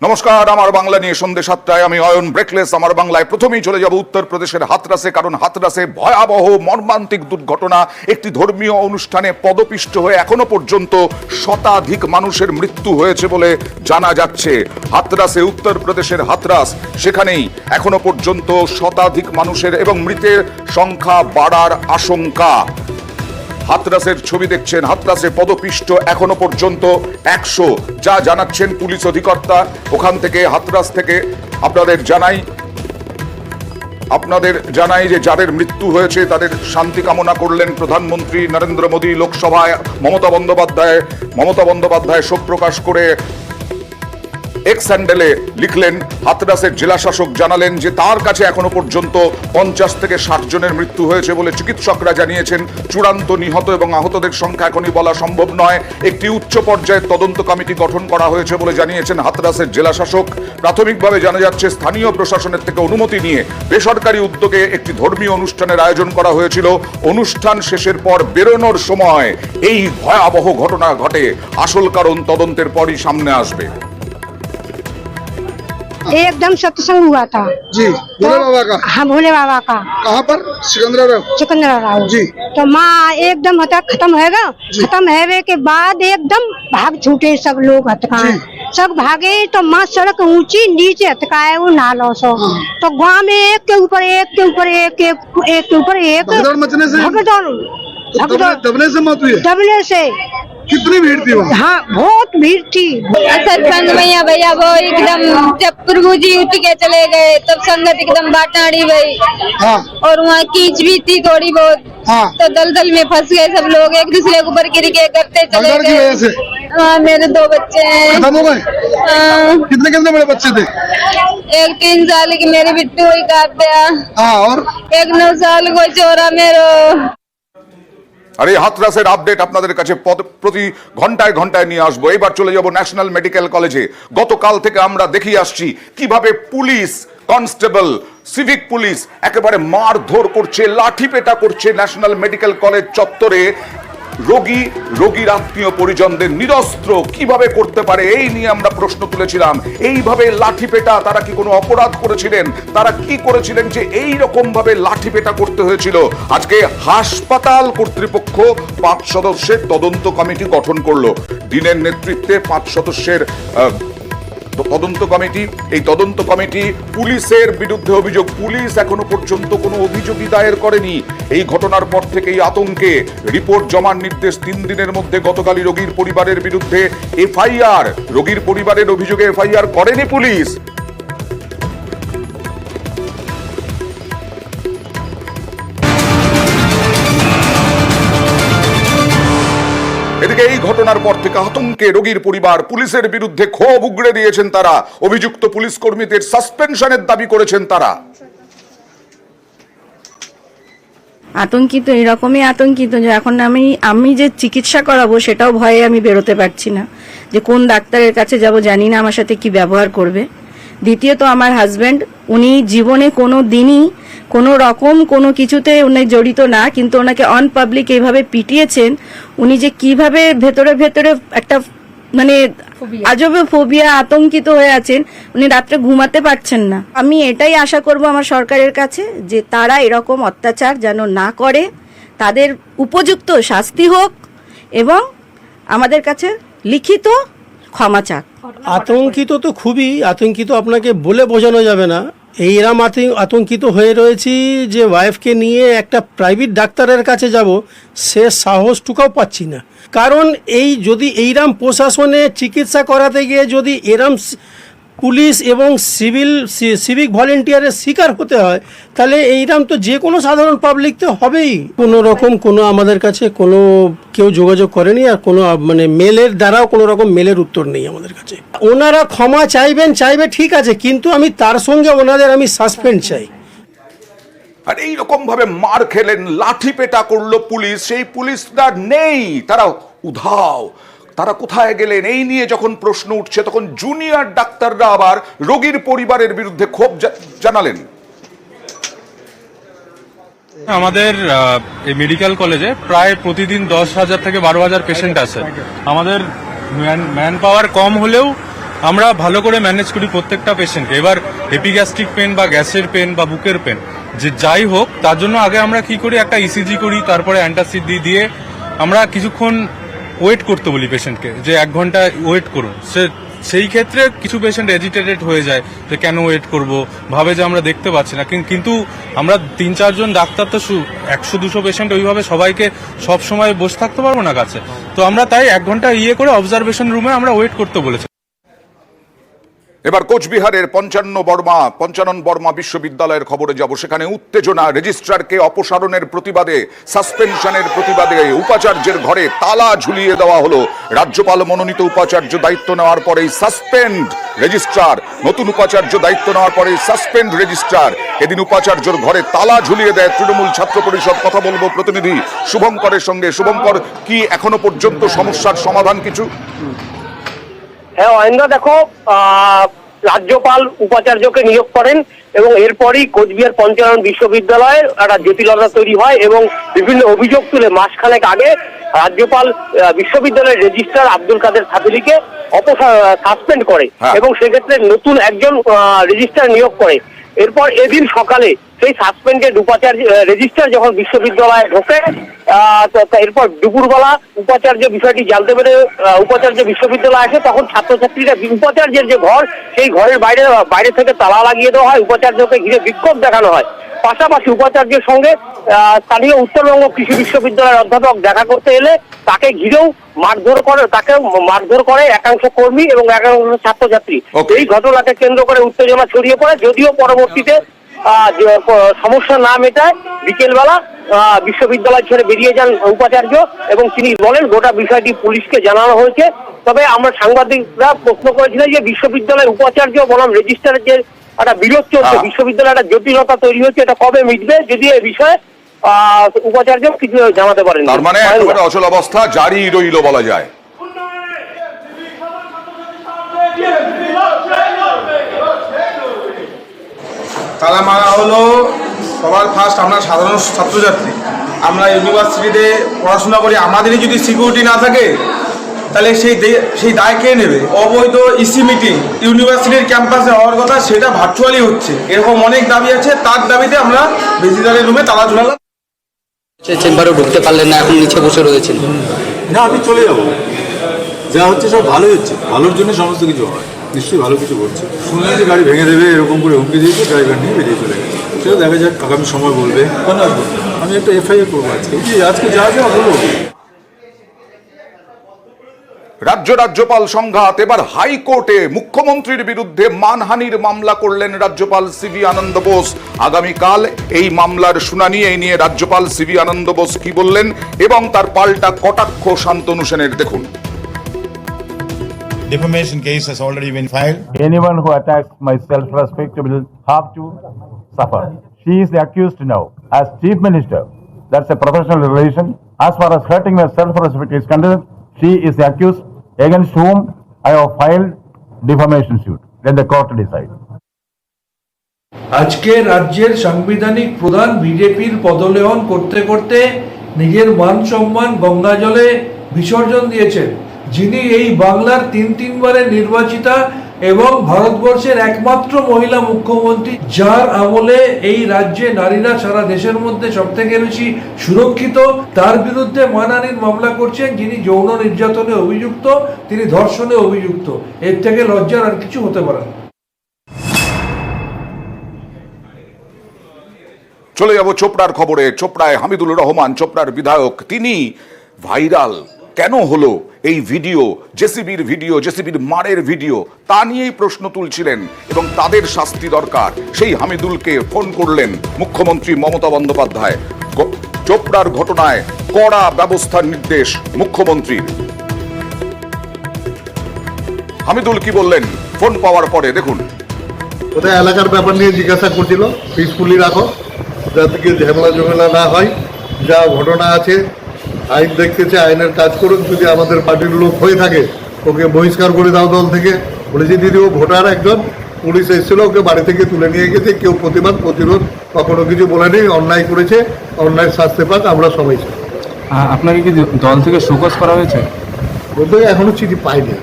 নমস্কার, আমার বাংলা নিয়ে সন্ধ্যে 7টায় আমি অয়ন ব্রেকলেস। আমার বাংলায় প্রথমেই চলে যাব উত্তরপ্রদেশের হাথরাসে, কারণ হাথরাসে ভয়াবহ মর্মান্তিক দুর্ঘটনা। একটি ধর্মীয় অনুষ্ঠানে পদপিষ্ট হয়ে এখনো পর্যন্ত শতাধিক মানুষের মৃত্যু হয়েছে বলে জানা যাচ্ছে। হাথরাসে, উত্তরপ্রদেশের হাথরাস, সেখানেই এখনো পর্যন্ত শতাধিক মানুষের এবং মৃতের সংখ্যা বাড়ার আশঙ্কা। হাথরাসের ছবি দেখছেন, হাথরাসে পদপিষ্ট এখনো পর্যন্ত 100, যা জানাচ্ছেন পুলিশ অধিকর্তা। ওখান থেকে, হাথরাস থেকে আপনাদের জানাই যে যাদের মৃত্যু হয়েছে তাদের শান্তি কামনা করলেন প্রধানমন্ত্রী নরেন্দ্র মোদী। লোকসভায় মমতা বন্দ্যোপাধ্যায় শোক প্রকাশ করে এক্স হ্যান্ডেলে লিখলেন, হাথরাসের জেলা শাসক জানালেন যে তার কাছে এখনো পর্যন্ত 50 থেকে 60 জনের মৃত্যু হয়েছে বলে চিকিৎসকরা জানিয়েছেন। চূড়ান্ত নিহত এবং আহতদের সংখ্যা এখনই বলা সম্ভব নয়। একটি উচ্চ পর্যায়ের তদন্ত কমিটি গঠন করা হয়েছে বলে জানিয়েছেন হাথরাসের জেলা শাসক। প্রাথমিকভাবে জানা যাচ্ছে স্থানীয় প্রশাসনের থেকে অনুমতি নিয়ে বেসরকারি উদ্যোগে একটি ধর্মীয় অনুষ্ঠানের আয়োজন করা হয়েছিল। অনুষ্ঠান শেষের পর বেরোনোর সময় এই ভয়াবহ ঘটনা ঘটে। আসল কারণ তদন্তের পরই সামনে আসবে। एकदम सत्संग हुआ था जी। भोले बाबा का? हाँ, भोले बाबा का। कहाँ पर? सिकंदरा राव जी। तो माँ एकदम हत्या खत्म होएगा। खत्म होने के बाद एकदम भाग छूटे सब लोग हतकाए, सब भागे। तो माँ सड़क ऊंची नीचे हतकाए वो नालों से। तो गाँव में एक के ऊपर एक के ऊपर एक के ऊपर एक भगदड़ मचने से? दबने से मौत हुई है? दबने से। कितनी भीड़ थी वहाँ? हाँ, बहुत भीड़ थी। सत्संग में भैया वो एकदम जब प्रभु जी उठ के चले गए तब संगत एकदम बाटाड़ी गई। हाँ। और वहाँ कीच भी थी थोड़ी बहुत। हाँ। तो दलदल में फंस गए सब लोग, एक दूसरे के ऊपर गिर के करते चले भगदड़ की गए। वजह से? हाँ, मेरे 2 बच्चे हैं। खत्म हो गए? हाँ, कितने कितने बड़े बच्चे थे? एक 3 साल की मेरी बिट्टू हुई काव्या, हाँ, और एक 9 साल को चोरा मेरो। আর এই হাথরাসের আপডেট আপনাদের কাছে প্রতি ঘন্টায় ঘন্টায় নিয়ে আসবো। এবার চলে যাব ন্যাশনাল মেডিকেল কলেজে। গতকাল থেকে আমরা দেখিয়ে আসছি কিভাবে পুলিশ, কনস্টেবল, সিভিক পুলিশ একেবারে মারধর করছে, লাঠিপেটা করছে ন্যাশনাল মেডিকেল কলেজ চত্বরে। রোগীর আত্মীয় পরিজনদের নিরস্ত্র কিভাবে করতে পারে, এই নিয়ে আমরা প্রশ্ন তুলেছিলাম। এইভাবে লাঠিপেটা, তারা কি কোনো অপরাধ করেছিলেন? তারা কি করেছিলেন যে এই রকম ভাবে লাঠিপেটা করতে হয়েছিল? আজকে হাসপাতাল কর্তৃপক্ষ 5 সদস্যের তদন্ত কমিটি গঠন করলো। ডিনের নেতৃত্বে 5 সদস্যের তদন্ত কমিটি। এই তদন্ত কমিটি পুলিশের বিরুদ্ধে অভিযোগ। পুলিশ এখনো পর্যন্ত কোনো অভিযোগই দায়ের করেনি। এই ঘটনার পর থেকেই আতঙ্কে। রিপোর্ট জমার নির্দেশ 3 দিনের মধ্যে। গতকালই রোগীর পরিবারের বিরুদ্ধে এফআইআর, রোগীর পরিবারের অভিযোগে এফআইআর করেনি পুলিশ। এদিকে এই ঘটনার পর থেকে আতঙ্কে রোগীর পরিবার। পুলিশের বিরুদ্ধে ক্ষোভ উগড়ে দিয়েছেন তারা। অভিযুক্ত পুলিশ কর্মীদের সাসপেনশনের দাবি করেছেন তারা। আতঙ্কিত, এরকমই আতঙ্কিত যে এখন আমি যে চিকিৎসা করাবো সেটাও ভয়ে আমি বেরোতে পারছি না, যে কোন ডাক্তারের কাছে যাব, জানি না আমার সাথে কি ব্যবহার করবে। দ্বিতীয়ত আমার হাজবেন্ড, উনি জীবনে কোনো দিনই কোনো রকম কোনো কিছুতে উনি জড়িত না, কিন্তু ওনাকে অন পাবলিক এইভাবে পিটিয়েছেন। উনি যে কিভাবে ভেতরে ভেতরে একটা মানে আজবে ফোবিয়া, আতঙ্কিত হয়ে আছেন, উনি রাত্রে ঘুমাতে পারছেন না। আমি এটাই আশা করব আমার সরকারের কাছে, যে তারা এরকম অত্যাচার যেন না করে, তাদের উপযুক্ত শাস্তি হোক এবং আমাদের কাছে লিখিত ক্ষমা চাক। আতঙ্কিত তো খুবই আতঙ্কিত, আপনাকে বলে বোঝানো যাবে না। এইরকম আতঙ্কিত হয়ে রয়েছি যে ওয়াইফকে নিয়ে একটা প্রাইভেট ডাক্তারের কাছে যাব, সে সাহসটুকাও পাচ্ছি না। কারণ যদি এইরকম প্রশাসনে চিকিৎসা করাতে গিয়ে যদি এরম পুলিশ এবং সিভিক ভলেন্টিয়ারের শিকার হতে হয়, তাহলে এইরকম তো যে কোনো সাধারণ পাবলিক তো হবেই। কোনো রকম আমাদের কাছে কেউ যোগাযোগ করেনি, আর মানে মেলের দ্বারাও কোনো রকম মেলের উত্তর নেই আমাদের কাছে। ওনারা ক্ষমা চাইবে ঠিক আছে, কিন্তু আমি তার সঙ্গে আমি সাসপেন্ড চাই। আর এইরকম ভাবে মার খেলেন, লাঠিপেটা করলো পুলিশ। সেই পুলিশরা নেই, তারা উধাও। তারা কোথায় গেলেন, এই নিয়ে যখন প্রশ্ন উঠছে তখন জুনিয়র ডাক্তাররা আবার রোগীর পরিবারের বিরুদ্ধে ক্ষোভ জানালেন। আমাদের এই মেডিকেল কলেজে প্রায় প্রতিদিন 10,000 থেকে 12,000 পেশেন্ট আছে। আমাদের ম্যান পাওয়ার কম হলেও আমরা ভালো করে ম্যানেজ করি প্রত্যেকটা পেশেন্টকে। এবার এপিগ্যাস্ট্রিক পেন বা গ্যাসের পেন বা বুকের পেন যে যাই হোক, তার জন্য আগে আমরা কি করি, একটা ইসিজি করি, তারপরে অ্যান্টাসিড দিয়ে আমরা কিছুক্ষণ ওয়েট করতে বলি পেশেন্টকে, যে 1 ঘন্টা ওয়েট করুন। সেই ক্ষেত্রে কিছু পেশেন্ট এজিটেটেড হয়ে যায় যে কেন ওয়েট করব, ভাবে যে আমরা দেখতে পাচ্ছি না। কিন্তু আমরা 3-4 জন ডাক্তার তো 100-200 পেশেন্ট ওইভাবে সবাইকে সব সময় বসে থাকতে পারবো না কাছে, তো আমরা তাই 1 ঘন্টা করে অবজারভেশন রুমে আমরা ওয়েট করতে বলেছি। এবার কোচবিহারের পঞ্চানন বর্মা বিশ্ববিদ্যালয়ের খবরে যাব। সেখানে উত্তেজনা, রেজিস্ট্রারকে অপসারণের প্রতিবাদে, সাসপেনশনের প্রতিবাদে উপাচার্যের ঘরে তালা ঝুলিয়ে দেওয়া হলো। রাজ্যপাল মনোনীত উপাচার্য দায়িত্ব নেওয়ার পরেই সাসপেন্ড রেজিস্ট্রার, নতুন উপাচার্য দায়িত্ব নেওয়ার পরেই সাসপেন্ড রেজিস্ট্রার। এদিন উপাচার্যর ঘরে তালা ঝুলিয়ে দেয় তৃণমূল ছাত্র পরিষদ। কথা বলবো প্রতিনিধি শুভঙ্করের সঙ্গে। শুভঙ্কর, কি এখনো পর্যন্ত সমস্যার সমাধান কিছু? হ্যাঁ অয়েন্দ্র, দেখো, রাজ্যপাল উপাচার্যকে নিয়োগ করেন এবং এরপরই কোচবিহার পঞ্চানন বিশ্ববিদ্যালয়ের একটা জটিলতা তৈরি হয় এবং বিভিন্ন অভিযোগ তুলে মাসখানেক আগে রাজ্যপাল বিশ্ববিদ্যালয়ের রেজিস্ট্রার আব্দুল কাদের ছাত্রীকে সাসপেন্ড করে এবং সেক্ষেত্রে নতুন একজন রেজিস্ট্রার নিয়োগ করে। এরপর এদিন সকালে সেই সাসপেন্ডেড উপাচার্য রেজিস্ট্রার যখন বিশ্ববিদ্যালয়ে ঢোকে, এরপর দুপুরবেলা উপাচার্য বিষয়টি জানতে পেরে উপাচার্য বিশ্ববিদ্যালয়ে আসে। তখন ছাত্রছাত্রীরা উপাচার্যের যে ঘর, সেই ঘরের বাইরে থেকে তালা লাগিয়ে দেওয়া হয়, উপাচার্যকে ঘিরে বিক্ষোভ দেখানো হয়। পাশাপাশি উপাচার্যের সঙ্গে স্থানীয় উত্তরবঙ্গ কৃষি বিশ্ববিদ্যালয়ের অধ্যাপক দেখা করতে এলে তাকে ঘিরেও মারধর করে একাংশ কর্মী এবং একাংশ ছাত্রছাত্রী। এই ঘটনাকে কেন্দ্র করে উত্তেজনা ছড়িয়ে পড়ে, যদিও পরবর্তীতে সমস্যা না মেটায় বিকেলবেলা বিশ্ববিদ্যালয় ছেড়ে বেরিয়ে যান উপাচার্য এবং তিনি বলেন গোটা বিষয়টি পুলিশকে জানানো হয়েছে। তবে আমরা সাংবাদিকরা প্রশ্ন করেছিলাম যে বিশ্ববিদ্যালয়ের উপাচার্য বনাম রেজিস্ট্রারের যে একটা বিরোধ চলছে, বিশ্ববিদ্যালয়ে একটা জটিলতা তৈরি হচ্ছে, এটা কবে মিটবে, যদি এই বিষয়ে উপাচার্য কিছু জানাতে পারেন। তার মানে একেবারে অচল অবস্থা জারি রইল বলা যায়। তালা মারা হলো সবার ফার্স্ট আমরা সাধারণ ছাত্রছাত্রী, আমরা ইউনিভার্সিটিতে পড়াশোনা করি, আমাদেরই যদি সিকিউরিটি না থাকে তাহলে সেই দায় কে নেবে? অবৈধ ইসি মিটিং ইউনিভার্সিটির ক্যাম্পাসে হওয়ার কথা, সেটা ভার্চুয়ালি হচ্ছে। এরকম অনেক দাবি আছে, তার দাবিতে আমরা রেজিস্ট্রারের রুমে তালা ঝুলালাম। চেম্বারে ঢুকতে পারলেন না, এখন নিচে বসে রয়েছেন। না, আমি চলে যাবো, যা হচ্ছে সব ভালোই হচ্ছে, ভালোর জন্য সমস্ত কিছু হয়, নিশ্চয়ই ভালো কিছু করছে। শুনলাম যে গাড়ি ভেঙে দেবে এরকম করে হুমকি দিয়েছে, ড্রাইভার নিয়ে বেরিয়ে চলে গেছে। সেটা দেখা যাক, আগামী সময় বলবে। কেন আসবো? আমি একটা এফআইআর করবো আজকে যা যা বলবো। রাজ্যপাল সংঘাত। এবার হাইকোর্টে মুখ্যমন্ত্রীর বিরুদ্ধে মানহানির মামলা করলেন রাজ্যপাল সিভি আনন্দ বোস। আগামীকাল এই মামলার শুনানি। এই নিয়ে রাজ্যপাল সিভি আনন্দ বোস কি বললেন এবং তার পাল্টা কটাক্ষ শান্তনু সেনের দেখুন। Defamation case has already been filed. Anyone who attacks my self-respect will have to suffer. She is the accused now. As Chief Minister, that's a professional relation. As far as hurting my self-respect is concerned, she is the accused against whom I have filed defamation suit. Then the court decide. আজকে রাজ্যের সাংবিধানিক প্রধান বিজেপির পদলেহন করতে করতে নিজের মান সম্মান গঙ্গা জলে বিসর্জন দিয়েছেন, যিনি এই বাংলার তিনবারের নির্বাচিতা এবং ভারতবর্ষের একমাত্র মহিলা মুখ্যমন্ত্রী, যার আমলে এই রাজ্যে নারীরা সারা দেশের মধ্যে সব থেকে বেশি সুরক্ষিত, তার বিরুদ্ধে মানহানির মামলা করছেন, যিনি যৌন নির্যাতনে অভিযুক্ত, তিনি ধর্ষণে অভিযুক্ত। এর থেকে লজ্জার আর কিছু হতে পারে না। চলে যাব চোপড়ার খবরে। চোপড়ায় হামিদুল রহমান, চোপড়ার বিধায়ক, তিনি ভাইরাল কেন হলো এই ভিডিও, জেসিবির ভিডিও, জেসিবির মারের ভিডিও, তা নিয়েই প্রশ্ন তুলছিলেন এবং তাদের শাস্তি দরকার। সেই হামিদুলকে ফোন করলেন মুখ্যমন্ত্রী মমতা বন্দ্যোপাধ্যায়। চোপড়ার ঘটনায় কড়া ব্যবস্থার নির্দেশ মুখ্যমন্ত্রীর। হামিদুল কি বললেন ফোন পাওয়ার পরে দেখুন। কোথায় এলাকার ব্যাপার নিয়ে জিজ্ঞাসা করছিল, পিসফুলি রাখো যাতে কি ঝামেলা না হয়। যা ঘটনা আছে আইন দেখতেছে, আইনের কাজ করুন। যদি আমাদের পার্টির লোক হয়ে থাকে ওকে বহিষ্কার করে দাও দল থেকে। বলেছি দিদি ও ভোটার একজন, পুলিশ এসেছিল, ওকে বাড়ি থেকে তুলে নিয়ে গেছে, কেউ প্রতিরোধ কখনো কিছু বলেনি। অন্যায় করেছে, অন্যায় শাস্তি পাক, আমরা সবাই চাই। আপনাকে কি দল থেকে শোকজ করা হয়েছে? বলতে এখনো চিঠি পাইনি।